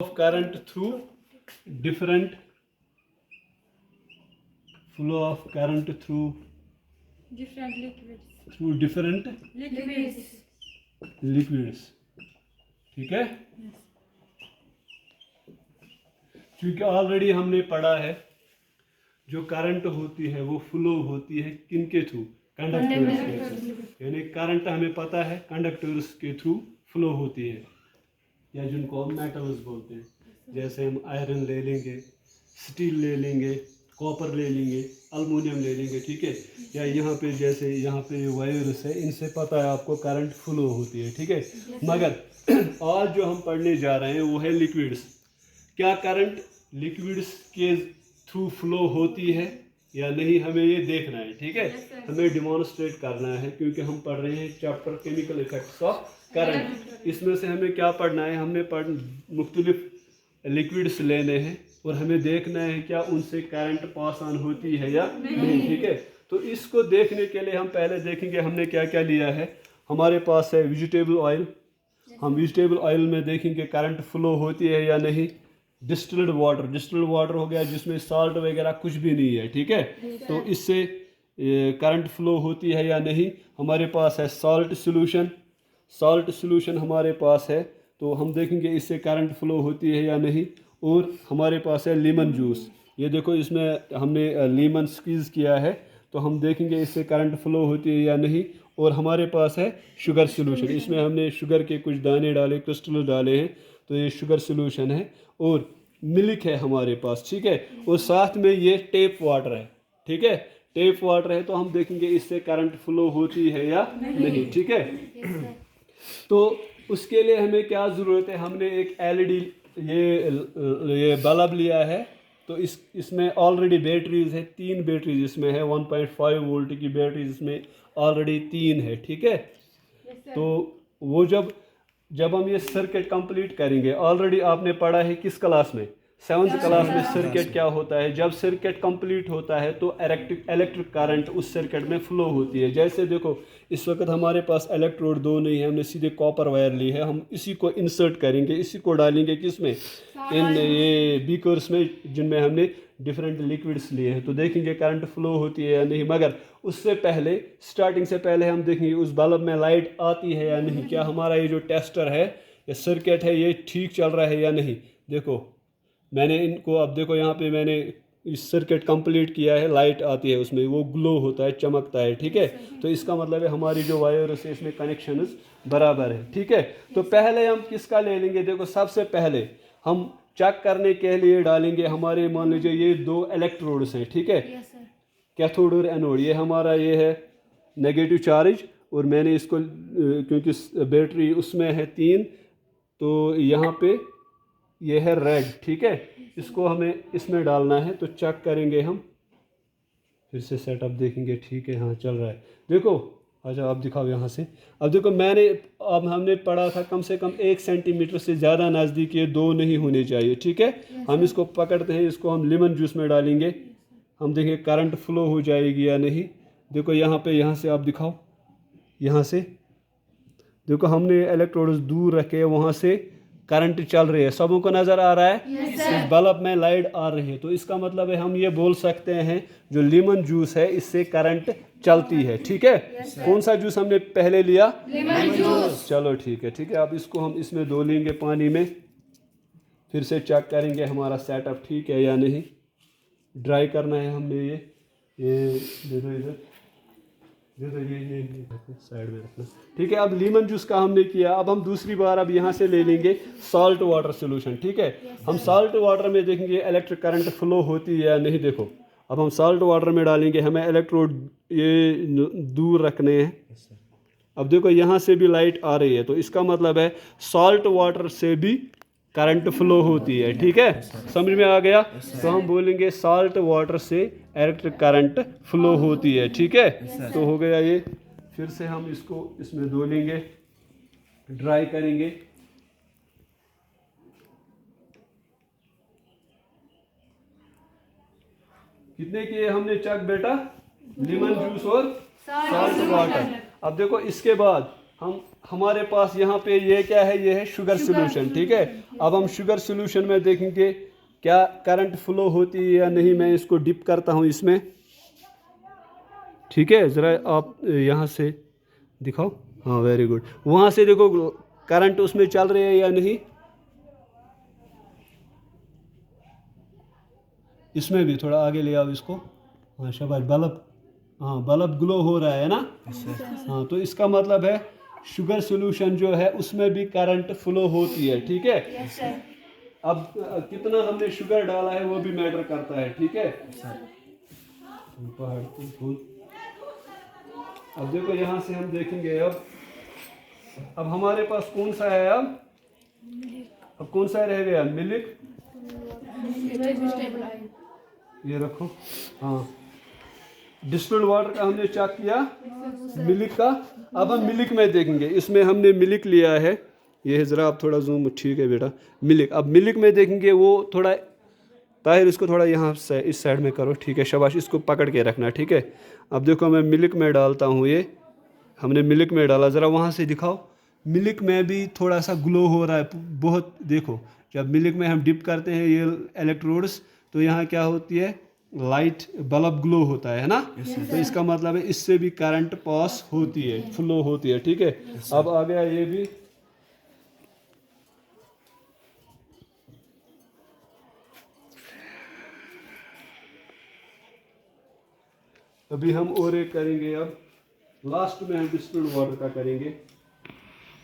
of current through different flow of current through different liquids. different liquids. ठीक है, क्योंकि already हमने पढ़ा है जो करंट होती है वो फ्लो होती है किन के थ्रू, कंडक्टर्स के थ्रू। यानी करंट हमें पता है कंडक्टर्स के थ्रू फ्लो होती है, या जिनको हम मेटल्स बोलते हैं। जैसे हम आयरन ले लेंगे, स्टील ले लेंगे, कॉपर ले लेंगे, अल्मुनियम ले लेंगे, ठीक है। या यहाँ पे जैसे यहाँ पे वायर्स है, इनसे पता है आपको करंट फ्लो होती है, ठीक है। मगर आज जो हम पढ़ने जा रहे हैं वो है लिक्विड्स। क्या करंट लिक्विड्स के थ्रू फ्लो होती है या नहीं, हमें ये देखना है, ठीक है। हमें डिमॉन्स्ट्रेट करना है, क्योंकि हम पढ़ रहे हैं chapter chemical effects of current. इसमें से हमें क्या पढ़ना है, हमने मुख्तलिफ लिक्विड्स लेने हैं और हमें देखना है क्या उनसे करंट पास ऑन होती है या नहीं, ठीक है। तो इसको देखने के लिए हम पहले देखेंगे हमने क्या क्या लिया है। हमारे पास है वेजिटेबल ऑयल, हम वेजिटेबल ऑयल में देखेंगे करंट फ्लो होती है या नहीं। डिस्टिल्ड वाटर हो गया जिसमें साल्ट वगैरह कुछ भी नहीं है, ठीक है, तो इससे करंट फ्लो होती है या नहीं। हमारे पास है सॉल्ट सॉल्यूशन हमारे पास है, तो हम देखेंगे इससे करंट फ्लो होती है या नहीं। और हमारे पास है लेमन जूस, ये देखो इसमें हमने लेमन स्क्वीज़ किया है, तो हम देखेंगे इससे करंट फ्लो होती है या नहीं। और हमारे पास है शुगर सॉल्यूशन, इसमें हमने शुगर के कुछ दाने डाले, क्रिस्टल डाले हैं, तो ये शुगर सॉल्यूशन है। और मिल्क है हमारे पास, ठीक है। और साथ में ये टेप वाटर है, ठीक है, टेप वाटर है, तो हम देखेंगे इससे करंट फ्लो होती है या नहीं, ठीक है। तो उसके लिए हमें क्या ज़रूरत है, हमने एक एलईडी ये बल्ब लिया है, तो इसमें ऑलरेडी बैटरीज है, 3 बैटरीज इसमें है, 1.5 वोल्ट की बैटरीज इसमें ऑलरेडी 3 है, ठीक है। तो वो जब हम ये सर्किट कंप्लीट करेंगे, ऑलरेडी आपने पढ़ा है किस क्लास में, 7th क्लास में सर्किट क्या होता है। जब सर्किट कंप्लीट होता है तो इलेक्ट्रिक करंट उस सर्किट में फ्लो होती है। जैसे देखो इस वक्त हमारे पास इलेक्ट्रोड 2 नहीं है, हमने सीधे कॉपर वायर ली है, हम इसी को इंसर्ट करेंगे, इसी को डालेंगे किस में, इन ये बीकर्स में जिनमें हमने डिफरेंट लिक्विड्स लिए हैं, तो देखेंगे करंट फ्लो होती है या नहीं। मगर उससे पहले स्टार्टिंग से पहले हम देखेंगे उस बल्ब में लाइट आती है या नहीं, क्या हमारा ये जो टेस्टर है या सर्किट है ये ठीक चल रहा है या नहीं। देखो मैंने इनको, अब देखो यहाँ पे मैंने इस सर्किट कंप्लीट किया है, लाइट आती है उसमें, वो ग्लो होता है, चमकता है, ठीक है। तो इसका मतलब है हमारी जो वायर्स है इसमें कनेक्शन बराबर है, ठीक है। तो पहले हम किसका ले लेंगे, देखो सबसे पहले हम चेक करने के लिए डालेंगे हमारे, मान लीजिए ये 2 इलेक्ट्रोड्स हैं, ठीक है, कैथोड और एनोड। ये हमारा ये है नेगेटिव चार्ज, और मैंने इसको क्योंकि बैटरी उसमें है 3, तो यहाँ पे ये है रेड, ठीक है, इसको हमें इसमें डालना है। तो चेक करेंगे हम, फिर से सेटअप देखेंगे, ठीक है, हाँ चल रहा है। देखो अच्छा अब दिखाओ यहाँ से, अब देखो अब हमने पढ़ा था कम से कम 1 सेंटीमीटर से ज़्यादा नज़दीक ये 2 नहीं होने चाहिए, ठीक है। हम इसको पकड़ते हैं, इसको हम लेमन जूस में डालेंगे, हम देखेंगे करंट फ्लो हो जाएगी या नहीं। देखो यहाँ से आप दिखाओ, यहाँ से देखो हमने इलेक्ट्रोड्स दूर रखे, वहाँ से करंट चल रही है, सबों को नज़र आ रहा है। इस बल्ब में लाइट आ रही है, तो इसका मतलब है हम ये बोल सकते हैं जो लेमन जूस है इससे करंट चलती है, ठीक है। कौन सा जूस हमने पहले लिया, लेमन जूस। चलो ठीक है, ठीक है। अब इसको हम इसमें धो लेंगे पानी में, फिर से चेक करेंगे हमारा सेटअप ठीक है या नहीं। ड्राई करना है हमने ये दे दो इधर, ये साइड में रखना, ठीक है। अब लेमन जूस का हमने किया, अब हम दूसरी बार अब यहाँ से ले लेंगे सॉल्ट वाटर सॉल्यूशन, ठीक है। हम सॉल्ट वाटर में देखेंगे इलेक्ट्रिक करंट फ्लो होती है या नहीं। देखो अब हम सॉल्ट वाटर में डालेंगे, हमें इलेक्ट्रोड ये दूर रखने हैं। अब देखो यहाँ से भी लाइट आ रही है, तो इसका मतलब है सॉल्ट वाटर से भी करंट फ्लो होती है, ठीक है, समझ में आ गया। तो हम बोलेंगे सॉल्ट वाटर से इलेक्ट्रिक करंट फ्लो होती है, ठीक है। तो हो गया ये, फिर से हम इसको इसमें धो लेंगे, ड्राई करेंगे। कितने किए हमने चक बेटा, लेमन जूस और सॉल्ट वाटर। अब देखो इसके बाद हमारे पास यहाँ पे ये क्या है, ये है शुगर सोल्यूशन, ठीक है। अब हम शुगर सोल्यूशन में देखेंगे क्या करंट फ्लो होती है या नहीं। मैं इसको डिप करता हूँ इसमें, ठीक है। ज़रा आप यहाँ से दिखाओ, हाँ वेरी गुड। वहाँ से देखो करंट उसमें चल रही है या नहीं। इसमें भी थोड़ा आगे ले आओ इसको, हाँ शाबाश। बल्ब, हाँ बल्ब ग्लो हो रहा है ना। हाँ, तो इसका मतलब है शुगर सोल्यूशन जो है उसमें भी करंट फ्लो होती है, ठीक है। अब कितना हमने शुगर डाला है वो भी मैटर करता है, ठीक है। पहाड़ को फूल। अब देखो यहाँ से हम देखेंगे अब हमारे पास कौन सा है, अब कौन सा रह गया, मिल्क। ये रखो, हाँ डिस्टिल्ड वाटर का हमने चेक किया, मिल्क का। अब हम मिल्क में देखेंगे, इसमें हमने मिल्क लिया है, ये है। ज़रा आप थोड़ा जूम, ठीक है बेटा, मिल्क। अब मिल्क में देखेंगे वो थोड़ा, ताहिर इसको थोड़ा यहाँ से इस साइड में करो, ठीक है शाबाश। इसको पकड़ के रखना, ठीक है। अब देखो मैं मिल्क में डालता हूँ, ये हमने मिल्क में डाला, ज़रा वहाँ से दिखाओ। मिल्क में भी थोड़ा सा ग्लो हो रहा है बहुत। देखो जब मिल्क में हम डिप करते हैं ये इलेक्ट्रोड्स, तो यहाँ क्या होती है, लाइट बल्ब ग्लो होता है ना। तो इसका मतलब है इससे भी करंट पास होती है, फ्लो होती है, ठीक है। अब आ गया ये भी। अभी हम और एक करेंगे, अब लास्ट में हम डिस्टिल्ड वाटर का करेंगे।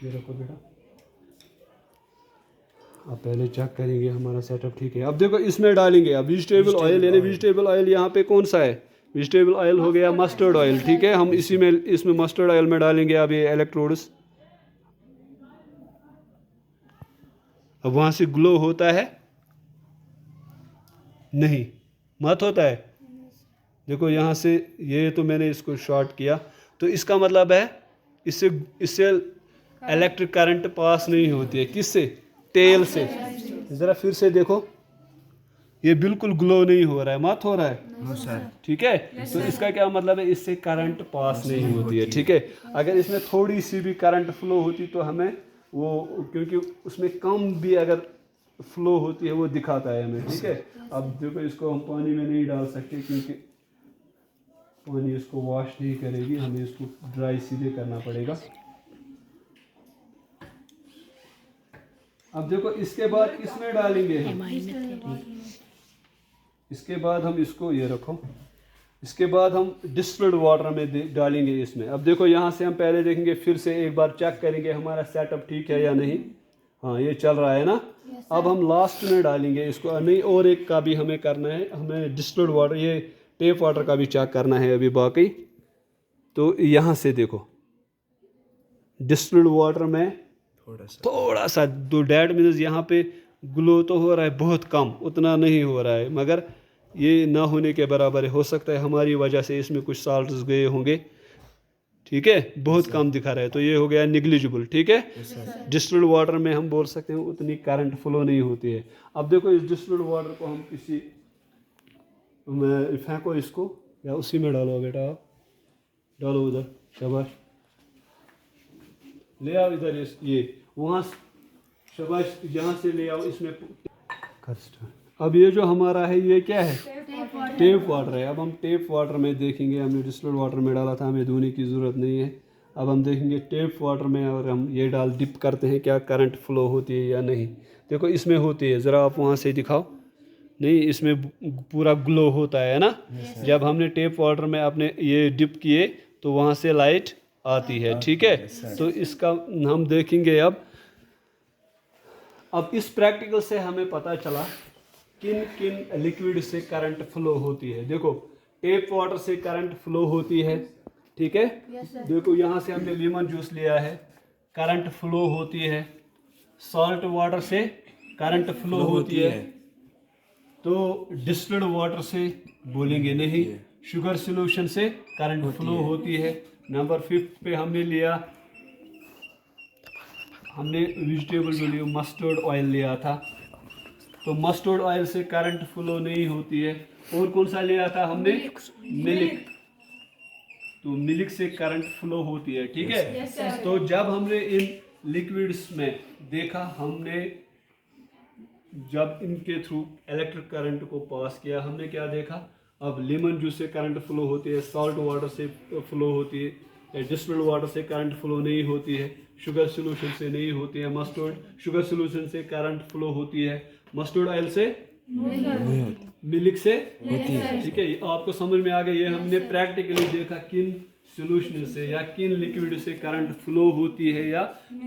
ये रखो बेटा, अब पहले चेक करेंगे हमारा सेटअप ठीक है। अब देखो इसमें डालेंगे अब वेजिटेबल ऑयल, यानी वेजिटेबल ऑयल यहाँ पे कौन सा है, वेजिटेबल ऑयल हो गया मस्टर्ड ऑयल, ठीक है। हम इसी में इसमें मस्टर्ड ऑयल में डालेंगे अब ये इलेक्ट्रोड्स। अब वहाँ से ग्लो होता है, नहीं मत होता है। देखो यहाँ से, ये तो मैंने इसको शॉर्ट किया, तो इसका मतलब है इससे इससे इलेक्ट्रिक करंट पास नहीं होती है। किससे, तेल से। ज़रा फिर से देखो, ये बिल्कुल ग्लो नहीं हो रहा है, मत हो रहा है, ठीक है। तो इसका क्या मतलब है, इससे करंट पास नहीं होती है, ठीक है। अगर इसमें थोड़ी सी भी करंट फ्लो होती तो हमें वो, क्योंकि उसमें कम भी अगर फ्लो होती है वो दिखाता है हमें, ठीक है। अब देखो इसको हम पानी में नहीं डाल सकते क्योंकि पानी इसको वॉश नहीं करेगी, हमें इसको ड्राई सीधे करना पड़ेगा। अब देखो इसके बाद किसमें डालेंगे, इसके बाद हम इसको, ये रखो, इसके बाद हम डिस्टिल्ड वाटर में डालेंगे इसमें। अब देखो यहाँ से हम पहले देखेंगे, फिर से एक बार चेक करेंगे हमारा सेटअप ठीक है या नहीं। हाँ ये चल रहा है ना। अब हम लास्ट में डालेंगे इसको, नहीं और एक का भी हमें करना है, हमें डिस्टिल्ड वाटर, ये टेप वाटर का भी चेक करना है अभी बाकी। तो यहाँ से देखो डिस्टिल्ड वाटर में थोड़ा सा दो डेढ़ मिनट यहाँ पे ग्लो तो हो रहा है, बहुत कम, उतना नहीं हो रहा है, मगर ये ना होने के बराबर है। हो सकता है हमारी वजह से इसमें कुछ साल्ट्स गए होंगे, ठीक है, बहुत कम दिखा रहा है, तो ये हो गया निग्लिजिबल, ठीक है। डिस्टिल्ड वाटर में हम बोल सकते हैं उतनी करंट फ्लो नहीं होती है। अब देखो इस डिस्टिल्ड वाटर को हम किसी में फेंको इसको, या उसी में डालो बेटा, आप डालो उधर, शाबाश, ले आओ इधर ये वहाँ, शाबाश, यहाँ से ले आओ इसमें। अब ये जो हमारा है ये क्या है, टेप वाटर है। अब हम टेप वाटर में देखेंगे, हमने डिस्टिल्ड वाटर में डाला था, हमें धोने की ज़रूरत नहीं है। अब हम देखेंगे टेप वाटर में, और हम ये डिप करते हैं क्या करंट फ्लो होती है या नहीं। देखो इसमें होती है, ज़रा आप वहाँ से दिखाओ, नहीं इसमें पूरा ग्लो होता है ना। जब हमने टेप वाटर में अपने ये डिप किए तो वहाँ से लाइट आती है, ठीक है। तो इसका हम देखेंगे अब इस प्रैक्टिकल से हमें पता चला किन किन लिक्विड से करंट फ्लो होती है। देखो टेप वाटर से करंट फ्लो होती है, ठीक है। देखो यहाँ से हमने लेमन जूस लिया है, करंट फ्लो होती है। सॉल्ट वाटर से करंट फ्लो होती है। तो डिस्टिल्ड वाटर से बोलेंगे नहीं, शुगर सोल्यूशन से करंट फ्लो होती है। नंबर 5 पे हमने लिया, हमने वेजिटेबल जो मस्टर्ड ऑयल लिया था, तो मस्टर्ड ऑयल से करंट फ्लो नहीं होती है। और कौन सा लिया था हमने, मिल्क, तो मिल्क से करंट फ्लो होती है, ठीक है। तो जब हमने इन लिक्विड्स में देखा, हमने जब इनके थ्रू इलेक्ट्रिक करंट को पास किया, हमने क्या देखा, अब लेमन जूस से करंट फ्लो होती है, सॉल्ट वाटर से फ्लो होती है, डिस्टिल्ड वाटर से करंट फ्लो नहीं होती है, शुगर सोल्यूशन से नहीं होती है, मस्टर्ड शुगर सोल्यूशन से करंट फ्लो होती है, मस्टर्ड ऑयल से, मिल्क से होती है, ठीक है। ये आपको समझ में आ गया। ये हमने प्रैक्टिकली देखा किन सोल्यूशन से या किन लिक्विड से करंट फ्लो होती है या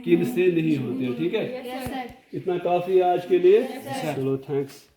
किन से नहीं होती है, ठीक है। इतना काफ़ी है आज के लिए। चलो, थैंक्स।